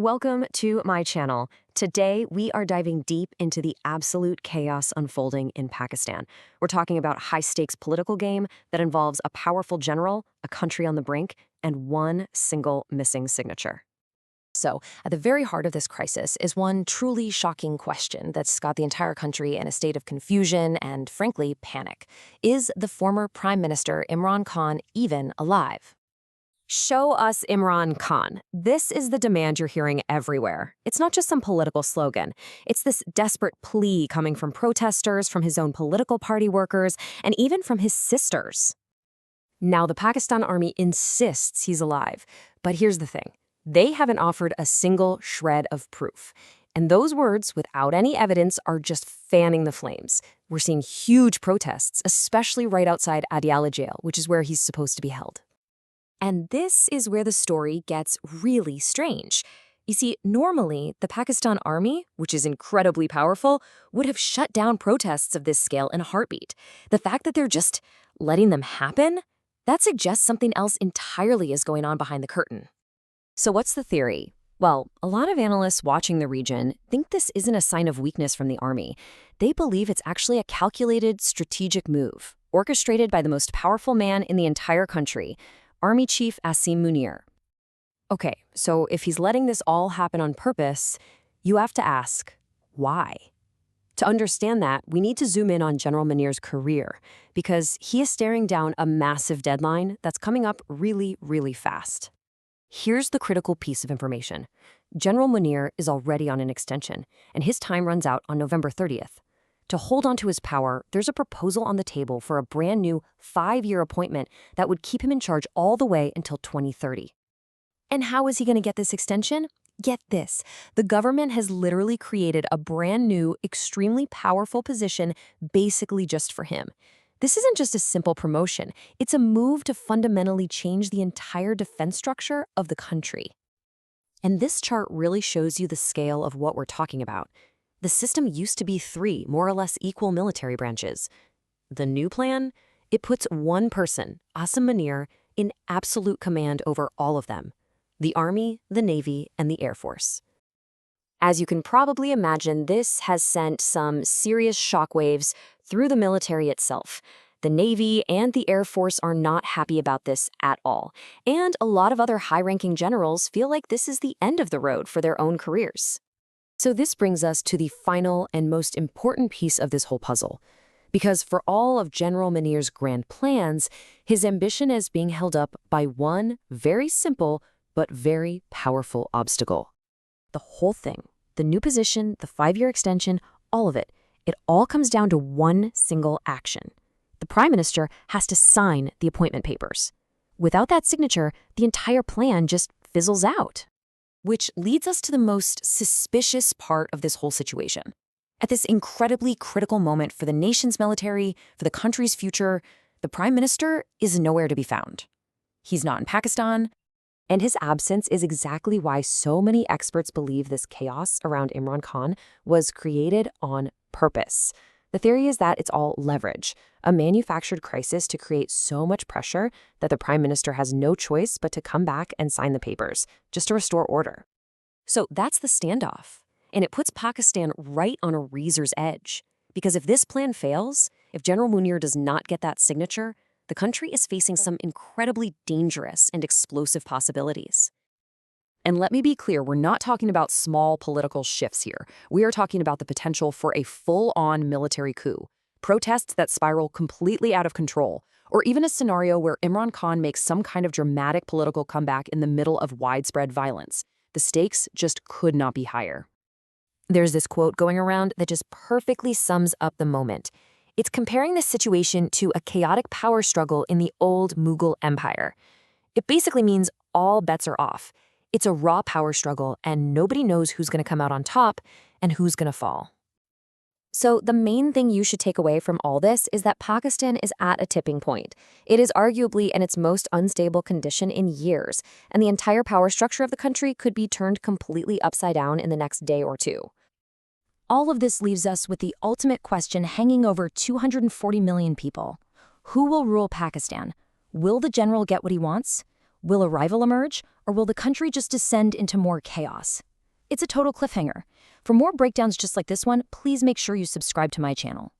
Welcome to my channel. Today, we are diving deep into the absolute chaos unfolding in Pakistan. We're talking about a high-stakes political game that involves a powerful general, a country on the brink, and one single missing signature. So, at the very heart of this crisis is one truly shocking question that's got the entire country in a state of confusion and, frankly, panic. Is the former Prime Minister Imran Khan even alive? Show us Imran Khan. This is the demand you're hearing everywhere. It's not just some political slogan. It's this desperate plea coming from protesters, from his own political party workers, and even from his sisters. Now, the Pakistan army insists he's alive. But here's the thing. They haven't offered a single shred of proof. And those words, without any evidence, are just fanning the flames. We're seeing huge protests, especially right outside Adiala jail, which is where he's supposed to be held. And this is where the story gets really strange. You see, normally, the Pakistan army, which is incredibly powerful, would have shut down protests of this scale in a heartbeat. The fact that they're just letting them happen, that suggests something else entirely is going on behind the curtain. So what's the theory? Well, a lot of analysts watching the region think this isn't a sign of weakness from the army. They believe it's actually a calculated, strategic move, orchestrated by the most powerful man in the entire country, Army Chief Asim Munir. Okay, so if he's letting this all happen on purpose, you have to ask, why? To understand that, we need to zoom in on General Munir's career, because he is staring down a massive deadline that's coming up really, really fast. Here's the critical piece of information. General Munir is already on an extension, and his time runs out on November 30th. To hold on to his power, there's a proposal on the table for a brand new 5-year appointment that would keep him in charge all the way until 2030. And how is he going to get this extension? Get this. The government has literally created a brand new, extremely powerful position basically just for him. This isn't just a simple promotion. It's a move to fundamentally change the entire defense structure of the country. And this chart really shows you the scale of what we're talking about. The system used to be 3 more or less equal military branches. The new plan? It puts one person, Asim Munir, in absolute command over all of them: the Army, the Navy, and the Air Force. As you can probably imagine, this has sent some serious shockwaves through the military itself. The Navy and the Air Force are not happy about this at all, and a lot of other high-ranking generals feel like this is the end of the road for their own careers. So this brings us to the final and most important piece of this whole puzzle. Because for all of General Munir's grand plans, his ambition is being held up by one very simple but very powerful obstacle. The whole thing, the new position, the 5-year extension, all of it all comes down to one single action. The Prime Minister has to sign the appointment papers. Without that signature, the entire plan just fizzles out. Which leads us to the most suspicious part of this whole situation. At this incredibly critical moment for the nation's military, for the country's future, the Prime Minister is nowhere to be found. He's not in Pakistan, and his absence is exactly why so many experts believe this chaos around Imran Khan was created on purpose. The theory is that it's all leverage, a manufactured crisis to create so much pressure that the Prime Minister has no choice but to come back and sign the papers, just to restore order. So that's the standoff, and it puts Pakistan right on a razor's edge. Because if this plan fails, if General Munir does not get that signature, the country is facing some incredibly dangerous and explosive possibilities. And let me be clear, we're not talking about small political shifts here. We are talking about the potential for a full-on military coup, protests that spiral completely out of control, or even a scenario where Imran Khan makes some kind of dramatic political comeback in the middle of widespread violence. The stakes just could not be higher. There's this quote going around that just perfectly sums up the moment. It's comparing this situation to a chaotic power struggle in the old Mughal Empire. It basically means all bets are off. It's a raw power struggle, and nobody knows who's going to come out on top and who's going to fall. So the main thing you should take away from all this is that Pakistan is at a tipping point. It is arguably in its most unstable condition in years, and the entire power structure of the country could be turned completely upside down in the next day or two. All of this leaves us with the ultimate question hanging over 240 million people. Who will rule Pakistan? Will the general get what he wants? Will a rival emerge, or will the country just descend into more chaos? It's a total cliffhanger. For more breakdowns just like this one, please make sure you subscribe to my channel.